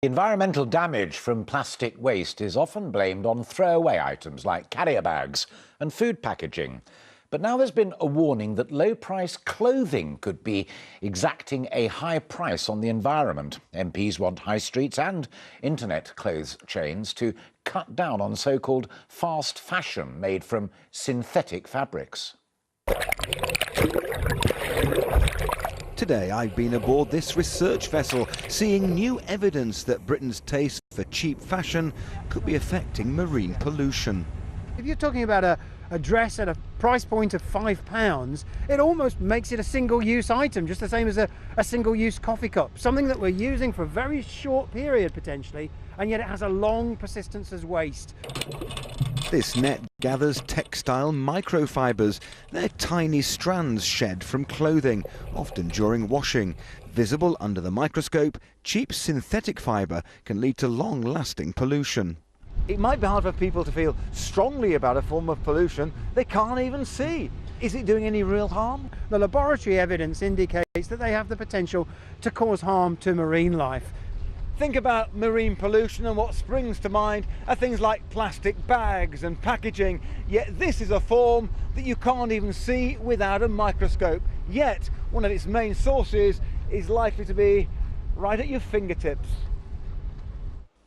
Environmental damage from plastic waste is often blamed on throwaway items like carrier bags and food packaging. But now there's been a warning that low-price clothing could be exacting a high price on the environment. MPs want high streets and internet clothes chains to cut down on so-called fast fashion made from synthetic fabrics. Today I've been aboard this research vessel, seeing new evidence that Britain's taste for cheap fashion could be affecting marine pollution. If you're talking about a dress at a price point of £5, it almost makes it a single-use item, just the same as a single-use coffee cup. Something that we're using for a very short period, potentially, and yet it has a long persistence as waste. This net gathers textile microfibres. They're tiny strands shed from clothing, often during washing. Visible under the microscope, cheap synthetic fibre can lead to long-lasting pollution. It might be hard for people to feel strongly about a form of pollution they can't even see. Is it doing any real harm? The laboratory evidence indicates that they have the potential to cause harm to marine life. Think about marine pollution and what springs to mind are things like plastic bags and packaging, yet this is a form that you can't even see without a microscope. Yet one of its main sources is likely to be right at your fingertips.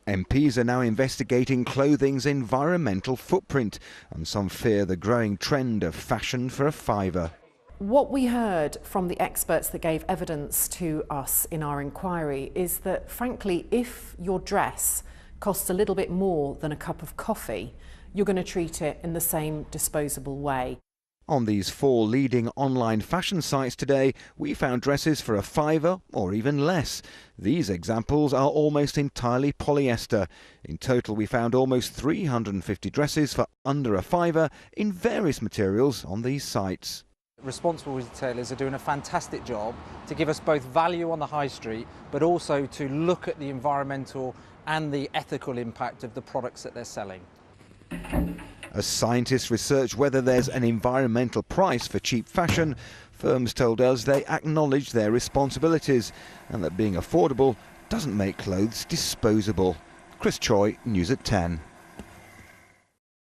MPs are now investigating clothing's environmental footprint, and some fear the growing trend of fashion for a fiver. What we heard from the experts that gave evidence to us in our inquiry is that, frankly, if your dress costs a little bit more than a cup of coffee, you're going to treat it in the same disposable way. On these 4 leading online fashion sites today, we found dresses for a fiver or even less. These examples are almost entirely polyester. In total, we found almost 350 dresses for under a fiver in various materials on these sites. Responsible retailers are doing a fantastic job to give us both value on the high street, but also to look at the environmental and the ethical impact of the products that they're selling. As scientists research whether there's an environmental price for cheap fashion, firms told us they acknowledge their responsibilities and that being affordable doesn't make clothes disposable. Chris Choi, News at 10.